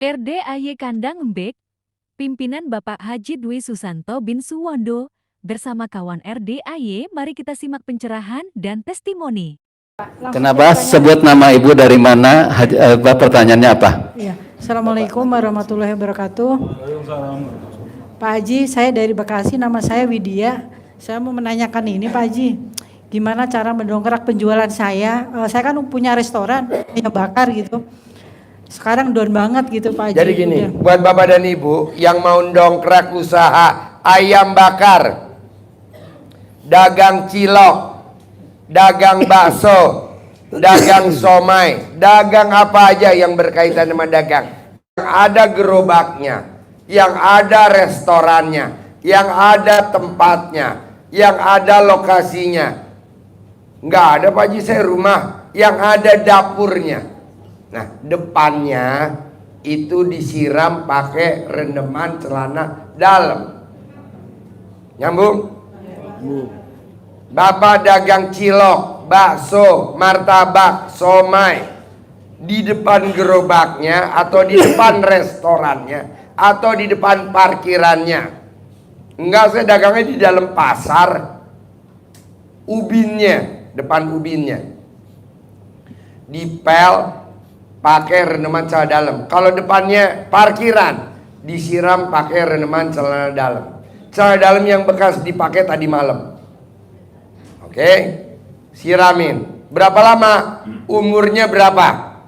RDAY Kandang Embek, pimpinan Bapak Haji Dwi Susanto bin Suwondo, bersama kawan RDAY, mari kita simak pencerahan dan testimoni. Kenapa sebut nama ibu, dari mana? Pertanyaannya apa? Iya. Assalamualaikum warahmatullahi wabarakatuh. Pak Haji, saya dari Bekasi, nama saya Widya. Saya mau menanyakan ini Pak Haji, gimana cara mendongkrak penjualan saya? Saya kan punya restoran, ayam bakar gitu. Sekarang down banget gitu Pak Haji. Jadi gini, buat Bapak dan Ibu yang mau dongkrak usaha ayam bakar, dagang cilok, dagang bakso, dagang somai, dagang apa aja yang berkaitan dengan dagang, yang ada gerobaknya, yang ada restorannya, yang ada tempatnya, yang ada lokasinya. Nggak ada Pak Haji, saya rumah yang ada dapurnya. Nah, depannya itu disiram pakai rendeman celana dalam. Nyambung? Bapak dagang cilok, bakso, martabak, somai di depan gerobaknya atau di depan restorannya atau di depan parkirannya. Enggak, saya dagangnya di dalam pasar. Ubinnya, depan ubinnya dipel pakai rendeman celana dalam. Kalau depannya parkiran, disiram pakai rendeman celana dalam. Celana dalam yang bekas dipakai tadi malam. Oke, siramin. Berapa lama? Umurnya berapa?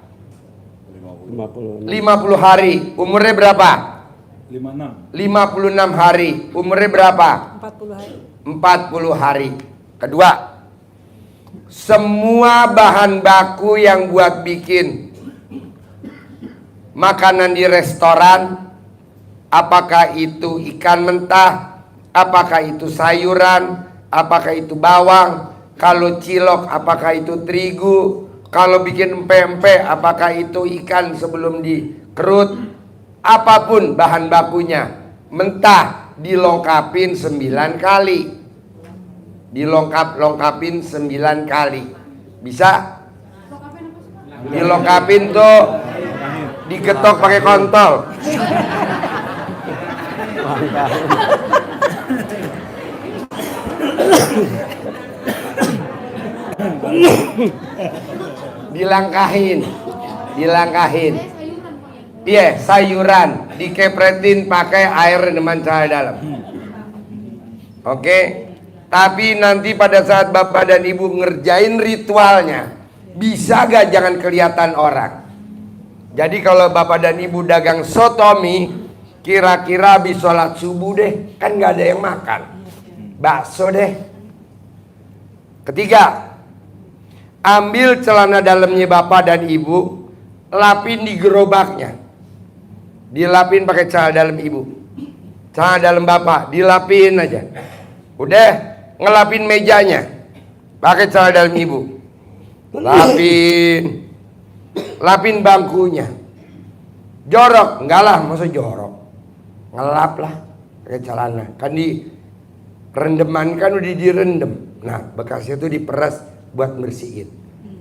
50 hari. Umurnya berapa? 56 hari. Umurnya berapa? 40 hari. 40 hari. Kedua, semua bahan baku yang buat bikin makanan di restoran, apakah itu ikan mentah, apakah itu sayuran, apakah itu bawang, kalau cilok apakah itu terigu, kalau bikin empe-empe apakah itu ikan sebelum dikerut, apapun bahan bakunya, mentah dilengkapin 9 kali. Dilengkapin 9 kali. Bisa? Dilengkapin tuh digetok pakai kontol. Dilangkahin. Iya, sayuran dikepretin pakai air rendeman celana dalam. Oke. Tapi nanti pada saat Bapak dan Ibu ngerjain ritualnya, bisa gak jangan kelihatan orang. Jadi kalau Bapak dan Ibu dagang sotomi, kira-kira habis sholat subuh deh, kan gak ada yang makan. Bakso deh. Ketiga, ambil celana dalamnya Bapak dan Ibu, lapin di gerobaknya. Dilapin pakai celana dalam Ibu. Celana dalam Bapak, dilapin aja. Udah, ngelapin mejanya pakai celana dalam Ibu. Lapin bangkunya. Jorok, enggak lah, masa jorok. Ngelap lah pakai celana. Kan di rendeman kan udah direndam. Nah, bekasnya tuh diperas buat bersihin.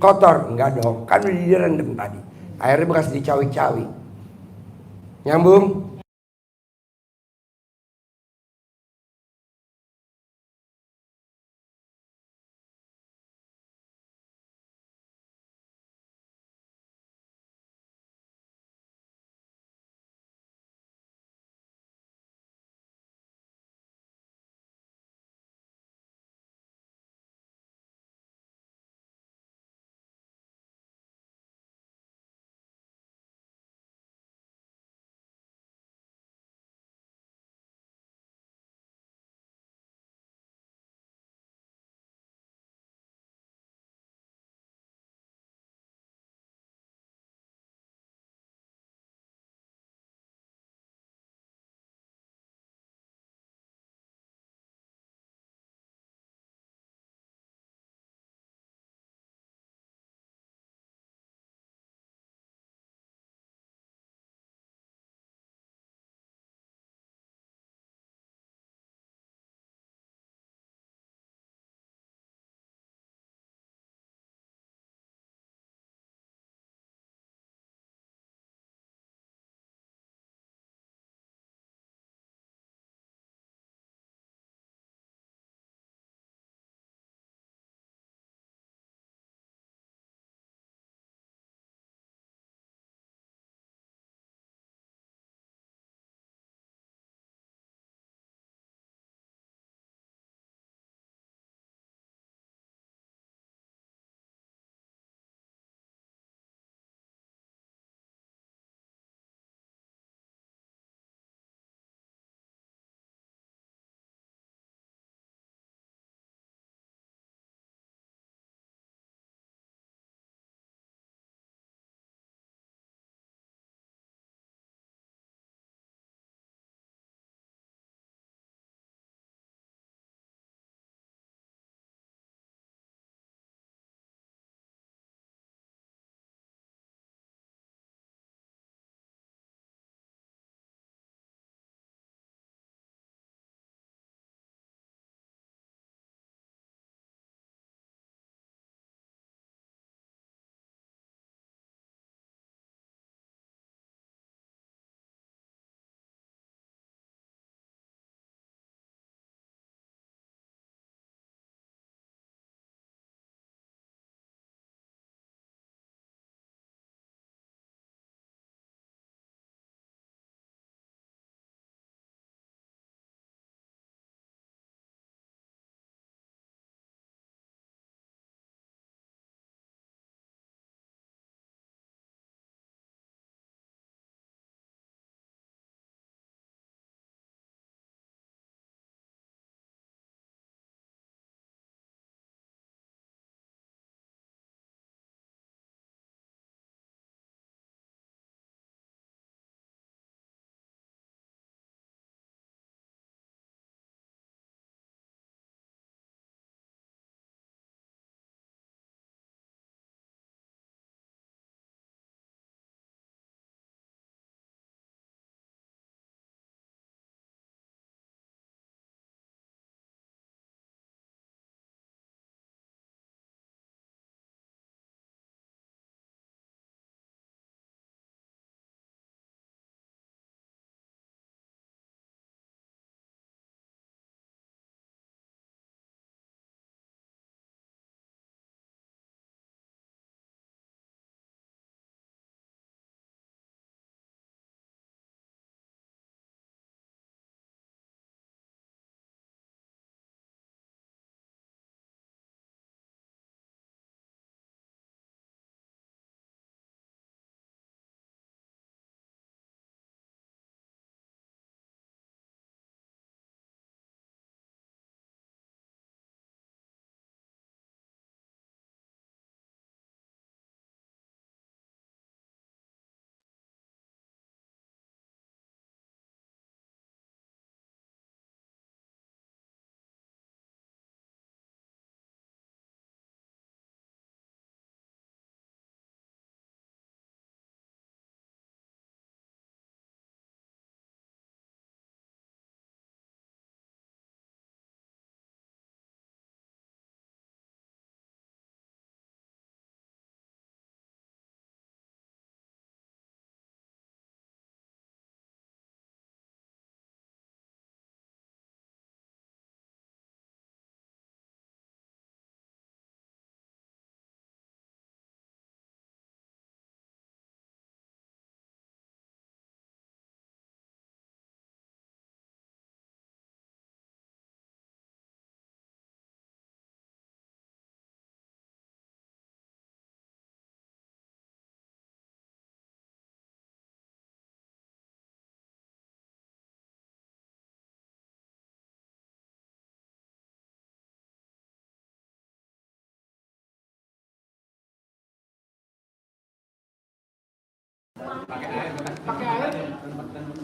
Kotor, enggak dong. Kan udah direndam tadi. Airnya bekas dicawi-cawi. Nyambung?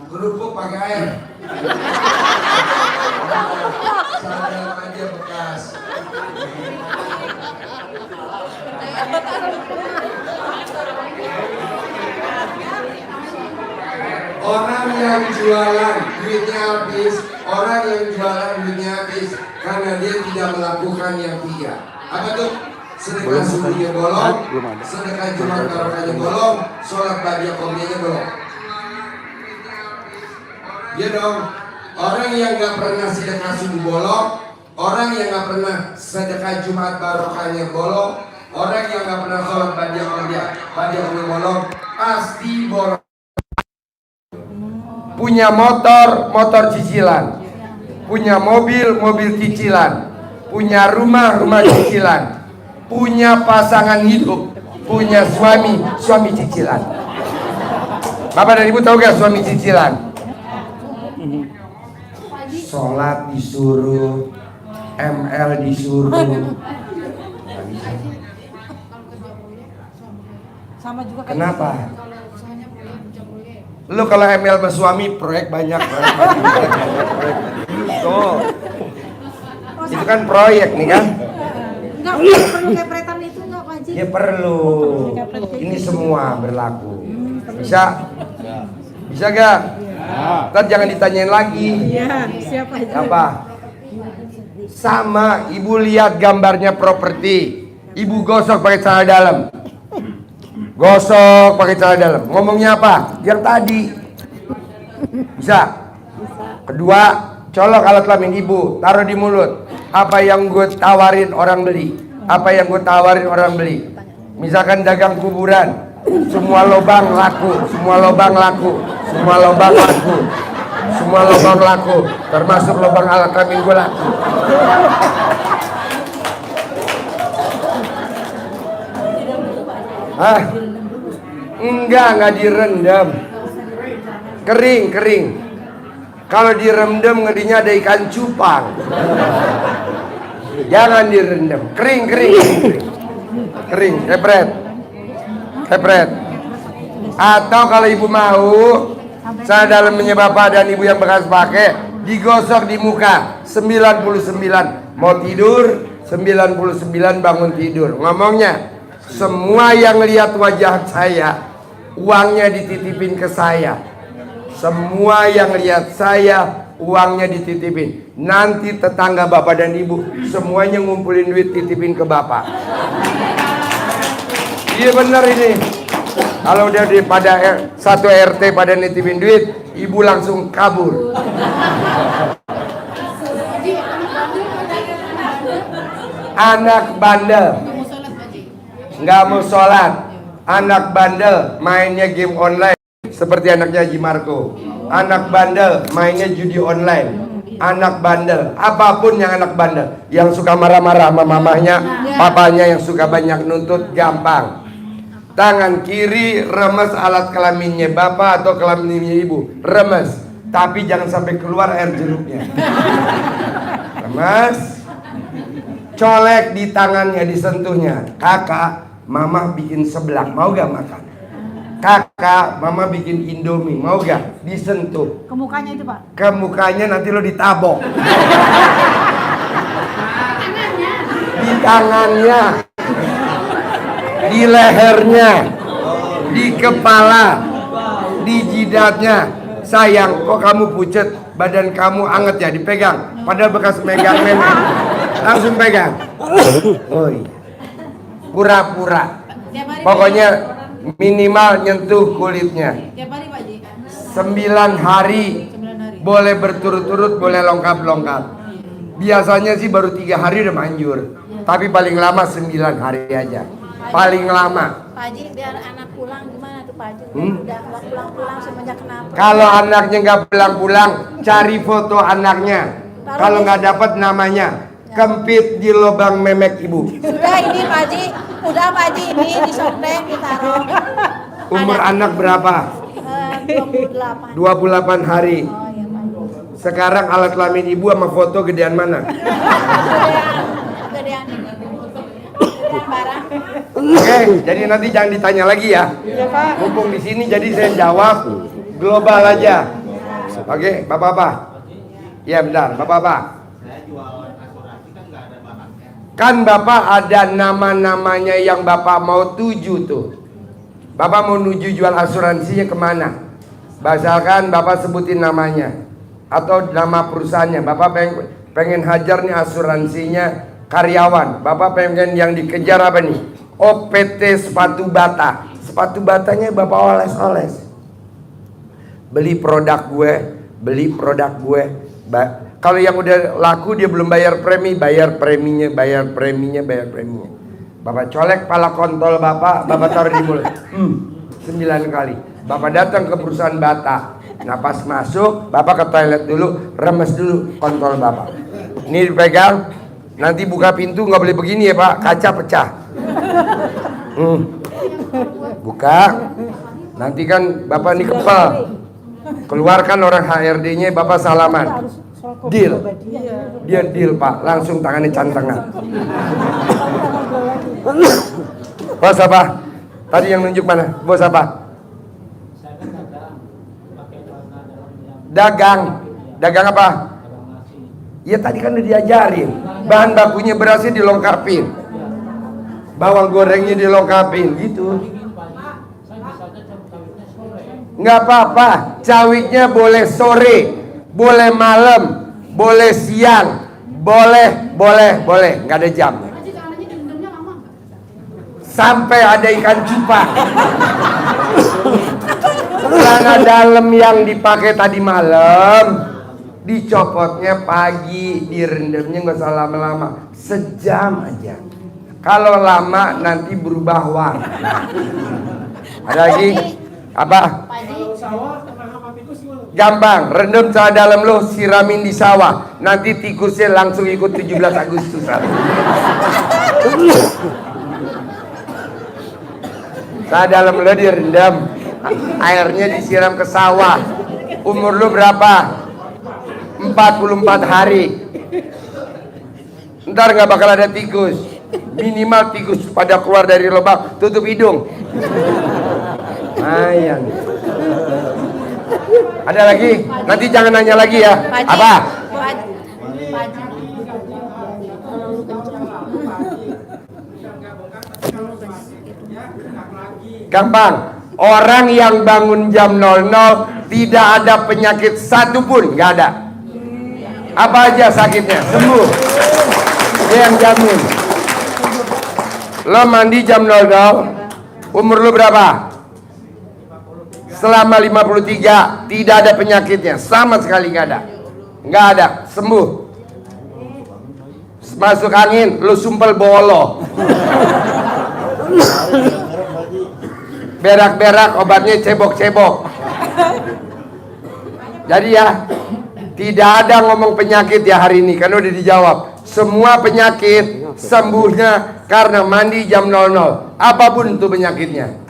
Kerupuk pakai air. Sadar aja bekas. Orang yang jualan duitnya habis, orang yang jualan duitnya habis karena dia tidak melakukan yang tiga. Apa tuh? Sedekah subuhnya bolong, sedekah Jumat barokahnya bolong, sholat ba'da qobliyahnya bolong. Ya dong. Orang yang nggak pernah sedekah subuh bolong, orang yang nggak pernah sedekah Jumat barokahnya bolong, orang yang nggak pernah sholat ba'da qobliyah bolong, pasti bolong. Punya motor cicilan, punya mobil cicilan, punya rumah cicilan, punya pasangan hidup, punya suami cicilan. Bapak dan Ibu tahu gak suami cicilan? Sholat disuruh, ML disuruh. Sama juga kayak Kenapa? Lu kalau ML bersuami proyek banyak. Tuh. Itu kan proyek nih kan? Enggak perlu kepretan itu enggak Pak Haji? Ya perlu. Ini semua berlaku. Bisa? Bisa gak? Ntar jangan ditanyain lagi. Iya, siapa aja. Apa? Sama, ibu lihat gambarnya properti. Ibu gosok pakai celana dalam. Gosok pakai celana dalam. Ngomongnya apa? Yang tadi. Bisa? Kedua, colok alat kelamin ibu, taruh di mulut. Apa yang gue tawarin orang beli? Apa yang gue tawarin orang beli? Misalkan dagang kuburan, semua lubang laku, semua lubang laku, semua lubang laku, semua lubang laku, termasuk lubang alat kelamin gue laku. Hah? Enggak direndam. Kering. Kalau direndam ngedinya ada ikan cupang. Jangan direndam. Kering. Kering, kepret. Atau kalau ibu mau, saya dalamnya bapak dan ibu yang bekas pakai, digosok di muka. 99 mau tidur, 99 bangun tidur. Ngomongnya, semua yang lihat wajah saya, uangnya dititipin ke saya. Semua yang lihat saya, uangnya dititipin. Nanti tetangga bapak dan ibu semuanya ngumpulin duit titipin ke bapak. Iya bener ini. Kalau udah pada satu RT pada nitipin duit, ibu langsung kabur. Anak bandel nggak mau sholat, anak bandel mainnya game online seperti anaknya Haji Marco, anak bandel mainnya judi online, anak bandel apapun yang anak bandel yang suka marah-marah sama mamahnya, papanya yang suka banyak nuntut, gampang. Tangan kiri remes alat kelaminnya bapak atau kelaminnya ibu, remes, tapi jangan sampai keluar air jeruknya. Remes, colek di tangannya, disentuhnya. Kakak, mama bikin seblak, mau gak makan? Kakak, mama bikin indomie, mau gak? Disentuh. Ke mukanya itu Pak? Ke mukanya nanti lo ditabok. Di tangannya, di lehernya, di kepala, di jidatnya. Sayang, kok kamu pucet? Badan kamu anget ya, dipegang. Padahal bekas megang memek. Langsung pegang. Oh iya. Pura-pura. Pokoknya minimal nyentuh kulitnya. 9 hari. Boleh berturut-turut, boleh lengkap-lengkap. Biasanya sih baru 3 hari udah manjur. Tapi paling lama 9 hari aja. Paling lama. Pak Haji, biar anak pulang gimana tuh Pak Haji? Udah nggak pulang-pulang semenjak kenapa? Kalau anaknya nggak pulang-pulang, cari foto anaknya. Kalau nggak dapat namanya, kempit di lubang memek ibu. Sudah ini Pak Haji, udah Pak Haji ini disondeng ditaruh. Umur anak berapa? 28. 28 hari. Oh iya Pak Haji. Sekarang alat kelamin ibu sama foto gedean mana? Gedean ini. Gedean barang. Oke, jadi nanti jangan ditanya lagi ya. Iya Pak. Mumpung di sini jadi saya jawab global aja. Oke, Bapak-bapak. Ya bentar, Bapak-bapak. Kan Bapak ada nama-namanya yang Bapak mau tuju tuh. Bapak mau nuju jual asuransinya kemana? Basalkan Bapak sebutin namanya atau nama perusahaannya. Bapak pengen hajar nih asuransinya karyawan. Bapak pengen yang dikejar apa nih? OPT sepatu bata. Sepatu batanya Bapak oles-oles. Beli produk gue, beli produk gue. Kalau yang udah laku dia belum bayar premi, bayar preminya. Bapak colek pala kontol Bapak taruh di mulut. 9 kali. Bapak datang ke perusahaan bata. Nah pas masuk, Bapak ke toilet dulu, remes dulu kontol Bapak. Ini dipegang, nanti buka pintu nggak boleh begini ya Pak, kaca pecah. Buka, nanti kan Bapak ini kepal. Keluarkan orang HRD-nya, Bapak salaman. Deal. Dia deal Pak, langsung tangannya cantengan. Bos apa? Tadi yang nunjuk mana? Bos apa? Dagang apa? Ya tadi kan udah diajarin. Bahan bakunya berasnya dilengkapin, bawang gorengnya dilengkapin gitu. Nggak apa-apa, cawiknya boleh sore, boleh malam, boleh siang, boleh, nggak ada jam. Sampai ada ikan cupang. Celana dalam yang dipakai tadi malam, dicopotnya pagi, direndamnya nggak usah lama-lama, sejam aja. Kalau lama nanti berubah warna. Ada lagi? Apa? Gampang, rendam celana dalam lo, siramin di sawah. Nanti tikusnya langsung ikut 17 Agustus. Celana dalam lo direndam, airnya disiram ke sawah. Umur lo berapa? 44 hari. Ntar gak bakal ada tikus. Minimal tikus pada keluar dari lubang, tutup hidung. Ayang. Ada lagi? Nanti jangan nanya lagi ya. Apa? Gampang. Orang yang bangun jam 00 tidak ada penyakit satupun, nggak ada. Apa aja sakitnya sembuh. Dia yang jamin. Lo mandi jam 00, umur lo berapa? Selama 53 tidak ada penyakitnya, sama sekali nggak ada, sembuh. Masuk angin, lo sumpel bolo. Berak-berak, obatnya cebok-cebok. Jadi ya, tidak ada ngomong penyakit ya hari ini, kan udah dijawab. Semua penyakit sembuhnya karena mandi jam 00. Apapun itu penyakitnya.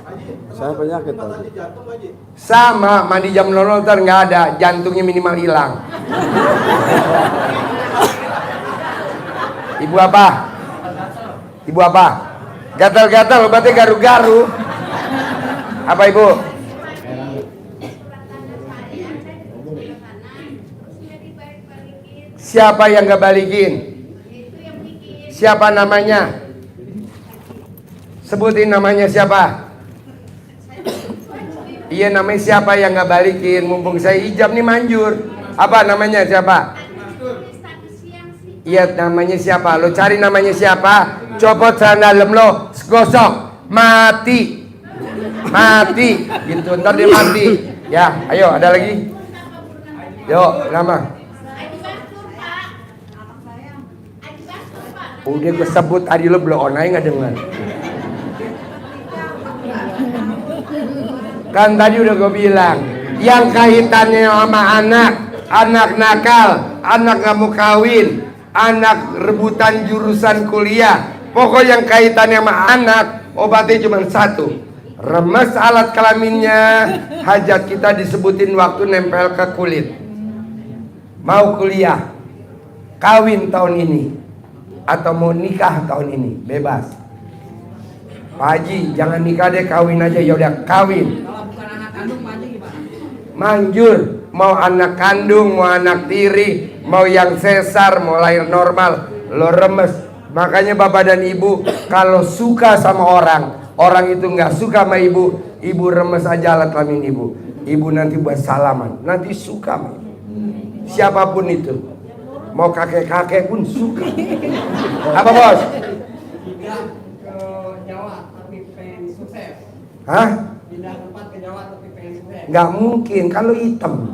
Saya penyakit tadi. Sama, mandi jam 00 ntar nggak ada, jantungnya minimal hilang. Ibu apa? Ibu apa? Gatal-gatal, obatnya garu-garu. Apa ibu? Siapa yang gak balikin? Siapa namanya? Sebutin namanya siapa? Iya namanya siapa yang gak balikin? Mumpung saya ijab nih manjur. Apa namanya siapa? Iya namanya siapa? Lo cari namanya siapa? Copot celana dalam lo, gosok, mati. Mati gitu, ntar dia mati. Ya, ayo ada lagi. Yuk, nama. Udah gue sebut tadi lo belum online nggak dengar. Kan tadi udah gue bilang, yang kaitannya sama anak nakal, anak nggak mau kawin, anak rebutan jurusan kuliah, pokok yang kaitannya sama anak, obatnya cuma satu. Remes alat kelaminnya, hajat kita disebutin waktu nempel ke kulit. Mau kuliah, kawin tahun ini, atau mau nikah tahun ini, bebas. Pak Haji, jangan nikah deh, kawin aja. Ya udah kawin. Kalau bukan anak kandung Pak Haji gimana? Manjur, mau anak kandung, mau anak tiri, mau yang sesar, mau lahir normal, lo remes. Makanya bapak dan ibu kalau suka sama orang itu nggak suka sama ibu remes aja alat kelamin ibu. Ibu nanti buat salaman, nanti suka sama ibu. Siapapun itu, mau kakek-kakek pun suka. Apa bos? Pindah ke Jawa tapi pengen sukses. Hah? Pindah tempat ke Jawa tapi pengen sukses. Nggak mungkin kalau hitam.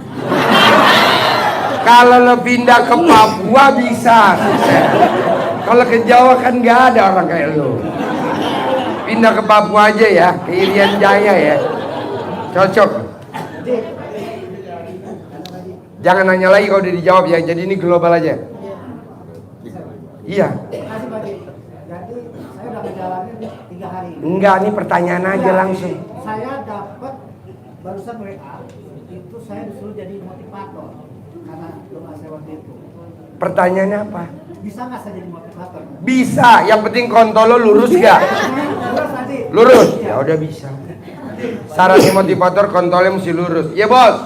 Kalau lo pindah ke Papua bisa sukses. Kalau ke Jawa kan nggak ada orang kayak lo. Pindah ke Papua aja ya, ke Irian Jaya ya. Cocok. Jangan nanya lagi kalau udah dijawab ya. Jadi ini global aja. Iya. Makasih Pak Haji. Jadi saya udah ngejalanin 3 hari. Enggak, ini pertanyaan aja langsung. Saya dapat barusan WA itu saya disuruh jadi motivator karena doa saya waktu itu. Pertanyaannya apa? Bisa nggak saya jadi motivator? Bisa, yang penting kontol lo lurus gak? Terus nanti. Lurus? Ya udah bisa. Syaratnya motivator kontolnya mesti lurus. Iya bos.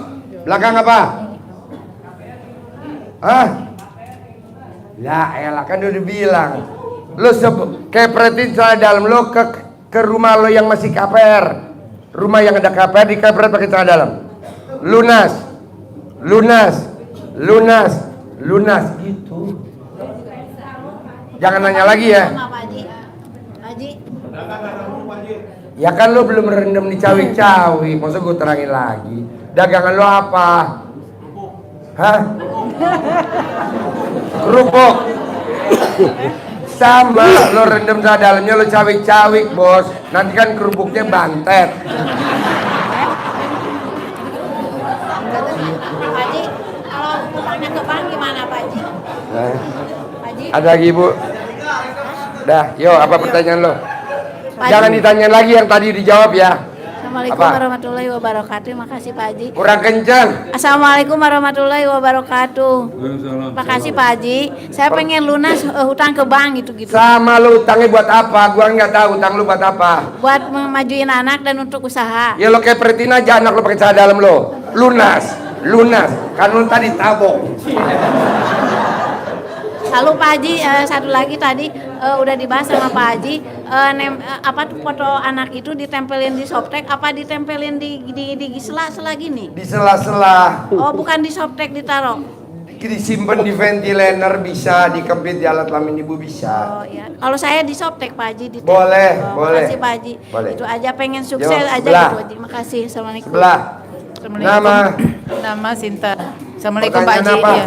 Belakang apa? Hah? Ya elah kan udah bilang. Lo kepretin celana dalam lo ke rumah lo yang masih KPR. Rumah yang ada KPR di KPR pakai celana dalam. Lunas. Gitu. Jangan nanya lagi ya. Sama Pak Haji. Haji. Ya kan lo belum rendam di cawi-cawi. Maksud gue terangin lagi. Dagangan lo apa? Hah? Kerupuk. Sama lo rendam celana dalamnya lo cawik-cawik bos. Nanti kan kerupuknya bantet. Pak Haji, kalau utangnya ke bank gimana Pak Haji? Nah, Pak Haji. ada lagi ibu. Dah, yo apa pertanyaan lo? Pak Haji. Jangan ditanyain lagi yang tadi dijawab ya. Assalamualaikum Apa? warahmatullahi wabarakatuh. Makasih Pak Haji. Kurang kencang. Assalamualaikum warahmatullahi wabarakatuh. Makasih Pak Haji. Saya pengen lunas hutang ke bank gitu-gitu. Sama lo utangnya buat apa? Gua nggak tahu utang lo buat apa. Buat memajuin anak dan untuk usaha. Ya lo kepretin aja anak lo pakai celana dalam lo. Lunas. Kan lo tadi tabok. Lalu Pak Haji, satu lagi tadi udah dibahas sama Pak Haji, apa tuh foto anak itu ditempelin di softtek, apa ditempelin di sela-sela gini? Di sela-sela. Oh, bukan di softtek ditaruh. Disimpan di ventilator bisa, dikebit di alat kelamin ibu bisa. Oh ya. Kalau saya di softtek Pak Haji ditempel. Boleh, Oh, boleh. Makasih Pak Haji. Boleh. Itu aja pengen sukses Yo, aja sebelah. gitu Haji. Makasih. Assalamualaikum. Sebelah. Nama. Nama Sinta. Assalamualaikum Pak Pertanyaan Haji. apa? Iya.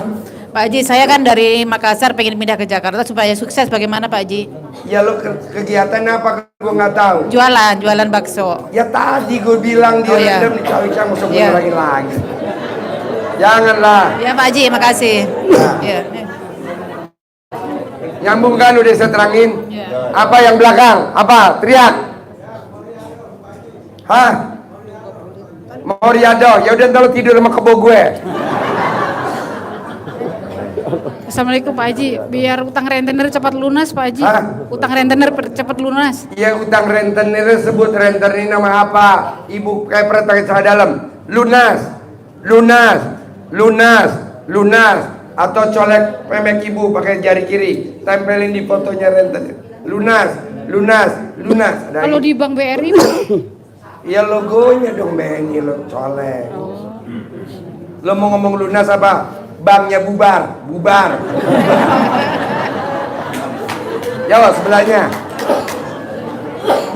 Pak Haji, saya kan dari Makassar pengen pindah ke Jakarta supaya sukses. Bagaimana Pak Haji? Ya lo kegiatan apa? Gue nggak tahu. Jualan bakso. Ya tadi gue bilang dia Oh, iya. rendam di cawi-cawi, masa gue Iya. lagi. Janganlah. Ya Pak Haji, makasih. Nah. Ya. Nyambung kan udah saya terangin. Ya. Apa yang belakang? Apa? Teriak. Hah? Mau riado? Ya udah ntar lo tidur sama kebo gue. Assalamualaikum Pak Haji, biar utang rentenir cepat lunas Pak Haji. Hah? Utang rentenir cepat lunas. Ya utang rentenir sebut rentenir nama apa? Ibu kayak pakai celana dalam. Lunas. Atau colek memek ibu pakai jari kiri, tempelin di fotonya rentenir. Lunas. Ada Kalau lagi? di Bank BRI Ya logonya dong BNI lo colek. Lo mau ngomong lunas apa? Banknya bubar. Jawab sebelahnya.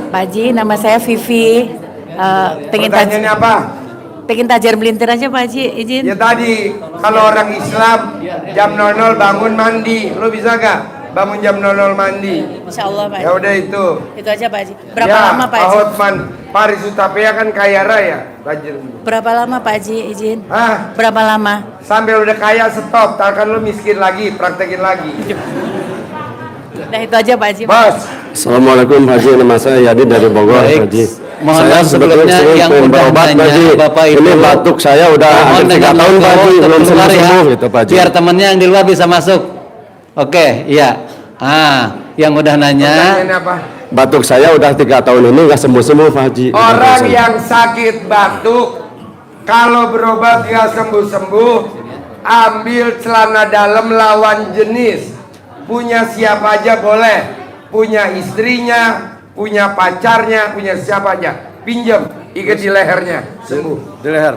Pak Haji, nama saya Vivi. Pertanyaannya apa? Pengen tajar melintir aja Pak Haji, izin. Ya tadi kalau orang Islam jam 00 bangun mandi, lo bisa gak bangun jam 00 mandi? Insya Allah Pak Ya Haji. udah itu. Itu aja Pak Haji. Berapa Ya, lama Pak Haji? Pak Hotman Paris Utapia kan kaya raya, rajin. Berapa lama Pak Haji, izin? Hah? Berapa lama? Sampai udah kaya stop, takkan lo miskin lagi, praktekin lagi. Nah itu aja Pak Haji. Bos. Assalamualaikum Haji, nama saya Yadi dari Bogor. Baik. Haji. Mohon Saya maaf sebelumnya sebetulnya yang pengen udah berobat, nanya, Haji. Bapak Ibu. Ini batuk saya udah Mohon hampir 3 dengan tahun Pak Haji, legowo belum terkeluar sembuh gitu Pak Haji. Biar temennya yang di luar bisa masuk. Oke, iya. Yang udah nanya. Pertanyaan apa? batuk saya udah 3 tahun ini nggak sembuh-sembuh Pak Haji. Orang yang sakit batuk kalau berobat nggak sembuh-sembuh, ambil celana dalam lawan jenis. Punya siapa aja boleh, punya istrinya, punya pacarnya, punya siapa aja, pinjam, ikat di lehernya, sembuh. Di leher.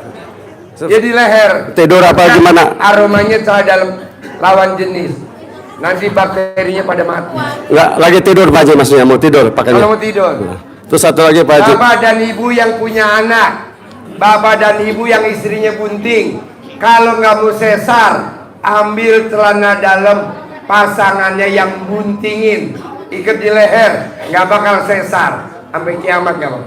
Ya di leher. Tidur apa gimana? Aromanya celana dalam lawan jenis. Nanti bakterinya pada mati. Nggak lagi tidur Pak Haji, maksudnya mau tidur pakainya. Kalau mau tidur. Terus satu lagi Pak Haji. Bapak dan ibu yang punya anak, bapak dan ibu yang istrinya bunting, kalau nggak mau sesar, ambil celana dalam pasangannya yang buntingin, ikat di leher, nggak bakal sesar sampai kiamat nggak bang.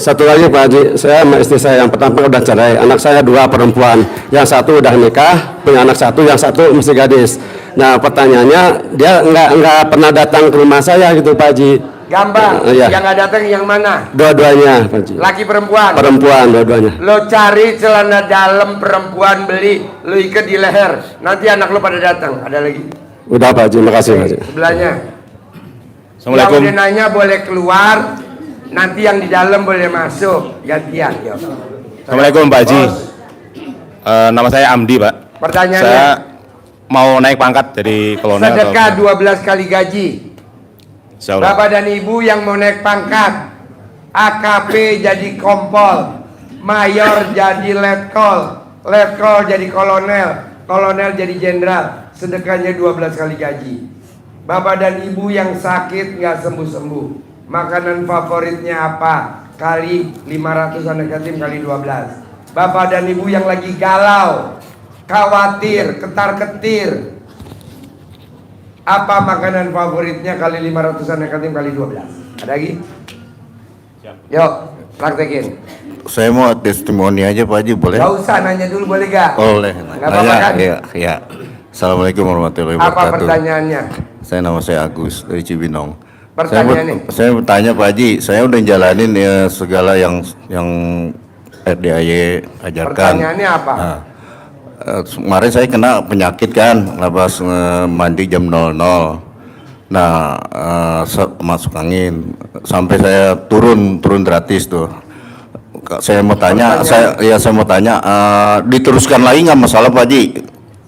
Satu lagi Pak Haji, saya sama istri saya yang pertama udah cerai, anak saya 2 perempuan, yang satu udah nikah, punya anak 1, yang 1 masih gadis. Nah pertanyaannya dia nggak pernah datang ke rumah saya gitu Pak Haji. Gampang, Iya. yang nggak datang yang mana? Dua-duanya Pak Haji. Laki perempuan. Perempuan dua-duanya. Lo cari celana dalam perempuan, beli, lo ikat di leher, nanti anak lo pada datang. Ada lagi? Udah Pak Haji, makasih Pak Haji. Sebelahnya. Assalamualaikum. Yang udah nanya boleh keluar, nanti yang di dalam boleh masuk. Gantian. Yuk. Assalamualaikum Pak Haji. Bos, Nama saya Amdi Pak. pertanyaannya, Saya mau naik pangkat dari kolonel. sedekah 12 kali gaji. Insya Allah. Bapak dan ibu yang mau naik pangkat, AKP jadi kompol, mayor jadi letkol, letkol jadi kolonel, kolonel jadi jenderal, sedekahnya 12 kali gaji. Bapak dan ibu yang sakit nggak sembuh-sembuh, makanan favoritnya apa? Kali 500 anak yatim kali 12. Bapak dan ibu yang lagi galau, khawatir, ketar-ketir, apa makanan favoritnya kali 500 anak yatim kali 12? Ada lagi? Yuk, praktekin. Saya mau testimoni aja Pak Haji, boleh? Gak usah, nanya dulu boleh gak? Boleh. Gak apa-apa kan? Iya. Assalamualaikum warahmatullahi Apa wabarakatuh. pertanyaannya? Nama saya Agus dari Cibinong. Pertanyaannya? Saya bertanya Pak Haji, saya udah jalanin ya segala yang RDAY ajarkan. Pertanyaannya apa? Nah, kemarin saya kena penyakit kan, labas mandi jam 00. Nah, masuk angin sampai saya turun gratis tuh. Saya mau tanya, saya mau tanya, diteruskan lagi nggak masalah Pak Haji?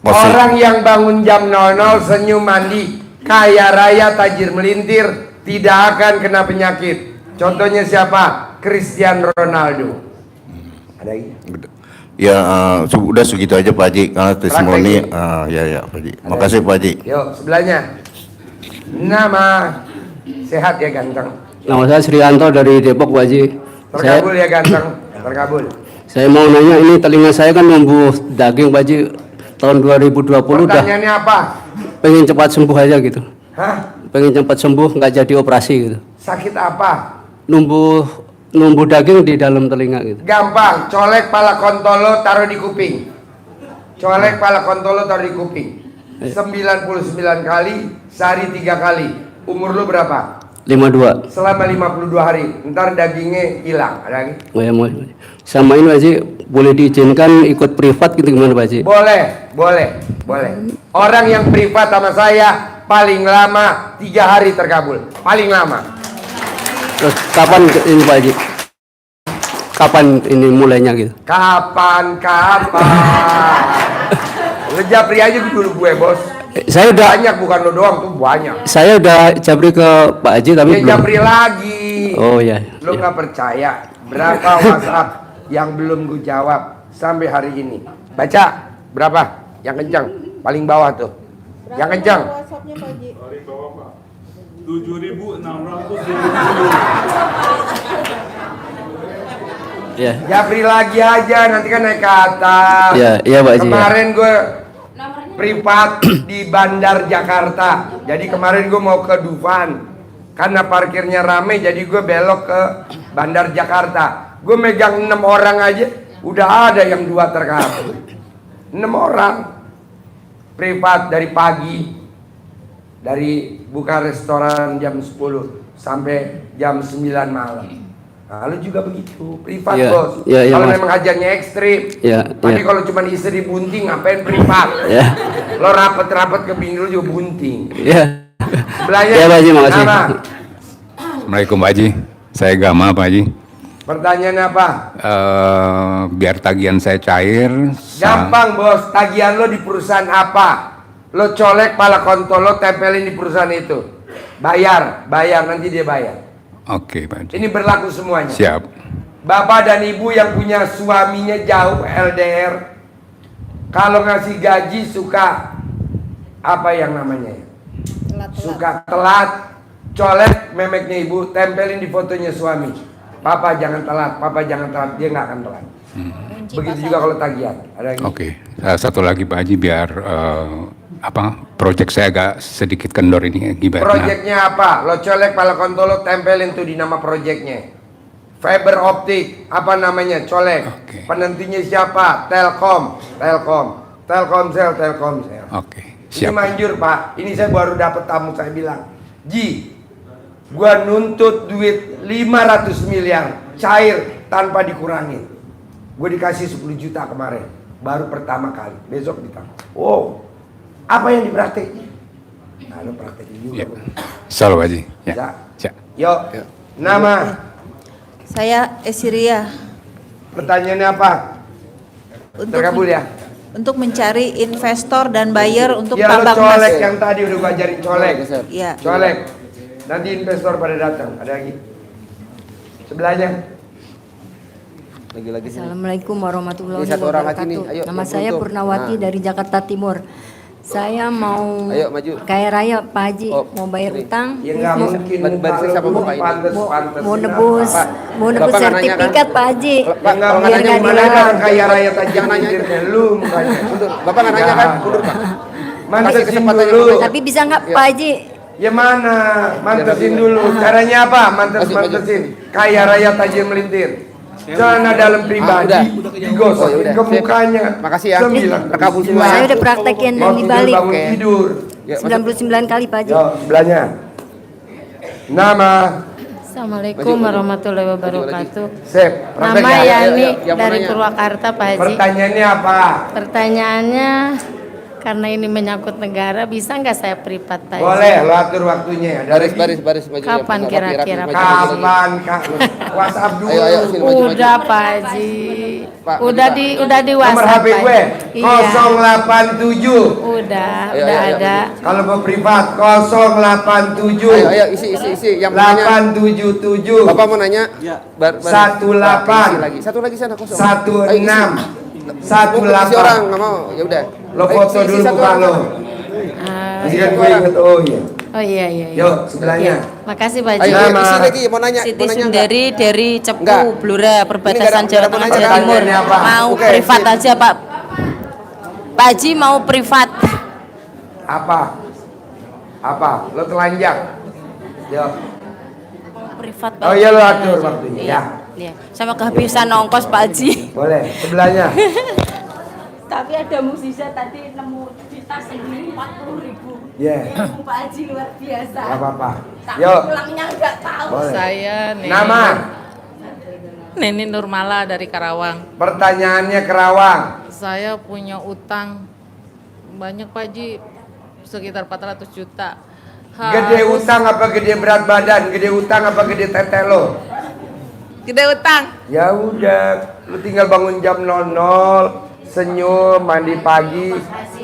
Orang yang bangun jam 00 senyum mandi, kaya raya tajir melintir, tidak akan kena penyakit. Contohnya siapa? Cristiano Ronaldo. Ada lagi? Ya udah segitu aja Pak Haji, karena testimoni. Ya Pak Haji. Makasih Pak Haji. Yuk sebelahnya. Nama sehat ya ganteng. Nama saya Srianto dari Depok Pak Haji. Terkabul ya ganteng. Terkabul. Saya mau nanya, ini telinga saya kan numbuh daging Pak Haji. Tahun 2020 Pertanyaannya apa? pengen cepat sembuh aja gitu. Hah? Pengen cepat sembuh, nggak jadi operasi gitu. Sakit apa? Numbuh daging di dalam telinga gitu. Gampang, colek pala kontolo taruh di kuping. Colek pala kontolo taruh di kuping. 99 kali, sehari 3 kali. Umur lu berapa? 52. Selama 52 hari, ntar dagingnya hilang. Ada lagi? Oh ya, mau. Sama ini Pak Haji, boleh diizinkan ikut privat gitu gimana Pak Haji? Boleh. Orang yang privat sama saya paling lama 3 hari terkabul. Paling lama. Terus kapan ini Pak Haji? Kapan ini mulainya gitu? Kapan? Lu japri aja dulu gue bos. Saya udah banyak, bukan lo doang tuh banyak. Saya udah japri ke Pak Haji tapi Ya belum. japri lagi. Oh ya. Lo nggak percaya berapa WhatsApp yang belum gue jawab sampai hari ini? Baca berapa? Yang kencang paling bawah tuh. Yang kencang. 7.600. Ya. Japri lagi aja, nanti kan naik ke atas. Iya Pak Haji. Kemarin gue privat di Bandar Jakarta. Jadi kemarin gue mau ke Dufan. Karena parkirnya rame, jadi gue belok ke Bandar Jakarta. Gue megang 6 orang aja, udah ada yang 2 terkabul. 6 orang privat dari pagi, dari buka restoran jam 10 sampai jam 9 malam. Nah, lu juga begitu, privat bos. Kalau memang hajarnya ekstrim. Tapi kalau cuma istri bunting, ngapain privat? Lo rapet-rapet ke bini lu juga bunting. Belanja Pak Haji, makasih. nama Assalamualaikum Pak Haji. Saya Gama Pak Haji. Pertanyaannya apa? Biar tagihan saya cair. Gampang bos, tagihan lo di perusahaan apa? Lo colek pala kontol lo tempelin di perusahaan itu. Bayar nanti dia bayar. Oke Pak Haji. Ini berlaku semuanya. Siap. Bapak dan ibu yang punya suaminya jauh LDR, kalau ngasih gaji suka apa yang namanya? Suka telat, colek memeknya ibu, tempelin di fotonya suami. Papa jangan telat, dia nggak akan telat. Begitu juga kalau tagihan. Ada lagi? Oke. Satu lagi Pak Haji biar proyek saya agak sedikit kendor ini gimana? Proyeknya apa? Lo colek pala kontol lo tempelin tuh di nama proyeknya. Fiber optik, apa namanya? Colek. Penentunya siapa? Telkomsel. Oke. Ini manjur Pak. Ini saya baru dapat tamu, saya bilang, Ji, gua nuntut duit 500 miliar cair tanpa dikurangin. Gue dikasih 10 juta kemarin, baru pertama kali. Besok ditambah. Wow, apa yang dipraktekin? Nah, lo praktekin juga. Selalu Pak Haji. Ya. Yuk. Nama? Saya Esiria. Pertanyaannya apa? Terkabul ya? Untuk mencari investor dan buyer untuk Ya lo tambang colek emas. yang tadi udah gua ajarin colek. Iya. Colek. Nanti investor pada datang. Ada lagi? Sebelahnya. Assalamualaikum warahmatullahi Ini satu orang lagi nih. wabarakatuh. Ayo, Nama yang saya beruntung. Purnawati Nah. dari Jakarta Timur. Saya mau Ayo, maju. kaya raya Pak Haji, mau bayar ini. utang, Ya nggak mungkin. Barisnya siapa Bapak ini? mau nebus Bapak nggak nanya, sertifikat Pak Haji. Ya nggak Biar mungkin. nggak Mana ada dilarang. orang kaya raya tajam mikirnya lu mukanya. Bapak nggak nanya kan? Mundur Pak. Mantesin dulu. Tapi bisa nggak Pak Haji? Ya mana? Mantesin dulu. Caranya apa? Mantesin. Kaya raya tajam melintir. Celana dalam pribadi digosok ke mukanya. Makasih ya. 9. Terkabul semua. Saya udah praktekin Mau di tidur Bali. bangun tidur. 99 kali Pak Haji. Yo, sebelahnya. Nama? Assalamualaikum warahmatullahi wabarakatuh. Sep. Nama Yani dari Purwakarta Pak Haji. Pertanyaannya apa? Pertanyaannya, karena ini menyangkut negara, bisa nggak saya privat Pak Haji? Boleh, lo atur waktunya. Baris maju. Kapan kira-kira Pak Haji? Kapan Kak? WhatsApp dulu. Ayo, sini maju. Udah Pak Haji. Pak, Udah di Nomor WhatsApp HP Pak gue Haji. Iya. 087. Udah Ayo, ada. Kalau mau privat 087. Ayo, isi yang mau nanya. 877. Bapak mau nanya? 18. Lagi. Satu lagi sana kosong. 16. Isi 18. orang nggak mau. Ya udah. Lo foto dulu muka lo. Jadi kan gue inget, oh iya. Oh iya. Yuk, sebelahnya. Makasih Pak Ayo, Haji. isi lagi mau nanya. Siti Mau nanya nggak? Sundari dari Cepu, Enggak. Blora, perbatasan Ini Jawa nggak ada Tengah, mau Jawa nanya. Timur. Pertanyaannya apa? Mau Oke, privat sip. aja Pak. Pak Haji mau privat. Apa? Lo telanjang. Yuk. Privat Pak Oh Haji. iya lo atur waktunya. Ya. Iya. Sama kehabisan ongkos Pak Haji. Boleh. Sebelahnya. Tapi ada musisnya tadi nemu di tas sendiri 40.000. Yeah. Pak Haji luar biasa. Gak apa-apa. Tapi Yuk. pulangnya nggak tahu. Boleh. Saya Nama? Neni Nurmala dari Karawang. Pertanyaannya Kerawang. Saya punya utang banyak Pak Haji, sekitar 400 juta. Gede utang apa gede berat badan? Gede utang apa gede tete lo? Gede utang. Ya udah, lu tinggal bangun jam 00, senyum, mandi pagi,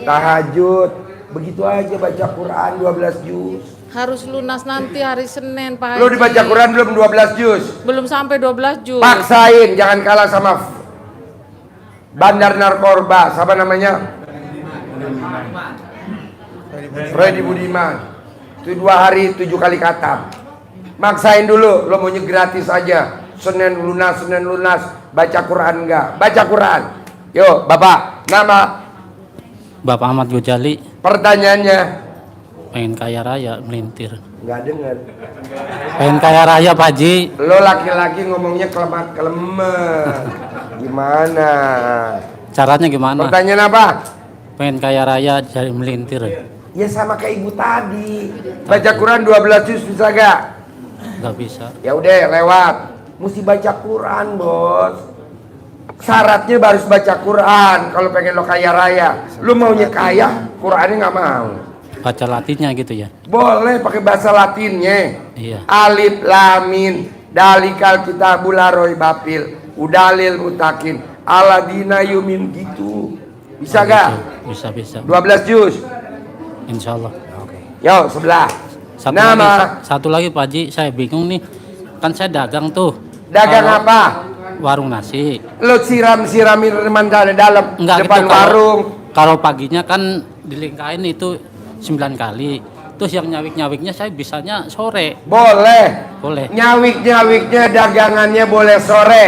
tahajud, begitu aja baca Quran 12 juz. Harus lunas nanti hari Senin Pak Haji. Lu dibaca Quran belum 12 juz? Belum sampai 12 juz. Paksain, jangan kalah sama bandar narkoba, siapa namanya? Freddy Budiman. Itu 2 hari 7 kali khatam. Maksain dulu, lo maunya gratis aja. Senin lunas, baca Quran enggak? Baca Quran. Yuk, Bapak, nama? Bapak Ahmad Gojali. Pertanyaannya? Pengen kaya raya melintir. Enggak dengar. Pengen kaya raya Pak Haji. Lo laki-laki ngomongnya kelemat. Gimana? Caranya gimana? Pertanyaan apa? Pengen kaya raya jadi melintir. Ya sama kayak ibu tadi. Baca Quran 12 juz bisa gak? Gak bisa. Ya udah lewat. Mesti baca Quran, Bos. Syaratnya harus baca Quran kalau pengen lo kaya raya. Lu maunya kaya, Qurannya nggak mau. baca Latinnya gitu ya. Boleh pakai bahasa Latinnya. Iya. Alif lamin dalikal kitabul aroi bapil udalil mutakin aladina yumin gitu. Bisa gak? Bisa. 12 juz. Insya Allah. Yo sebelah. Satu lagi Pak Haji, saya bingung nih. Kan saya dagang tuh. Dagang Kalau apa? Warung nasi. Lu siramin dari dalam Enggak depan gitu, warung. Kalau paginya kan dilingkain itu 9 kali. Terus yang nyawik-nyawiknya saya bisanya sore. Boleh. Boleh. Nyawik-nyawiknya dagangannya boleh sore,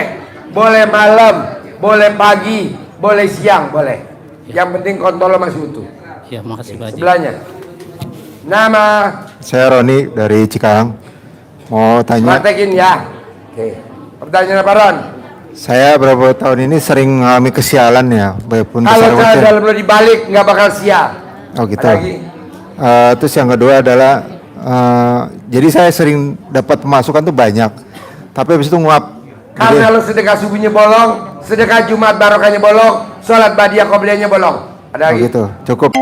boleh malam, boleh pagi, boleh siang, boleh. Yang penting kontolnya masih utuh. Ya, makasih Pak Haji. Sebelahnya. Nama Saya Roni dari Cikarang. Mau tanya, praktekin ya. Oke. Pertanyaan apa Ron? saya berapa tahun ini sering mengalami kesialan ya, walaupun Kalau saya dalam lo dibalik nggak bakal sial. Oh gitu. Ada lagi? Terus yang kedua adalah, jadi saya sering dapat pemasukan tuh banyak, tapi habis itu nguap. Karena lo sedekah subuhnya bolong, sedekah Jumat barokahnya bolong, sholat badiah qobliyahnya bolong. Ada lagi? Gitu. Cukup.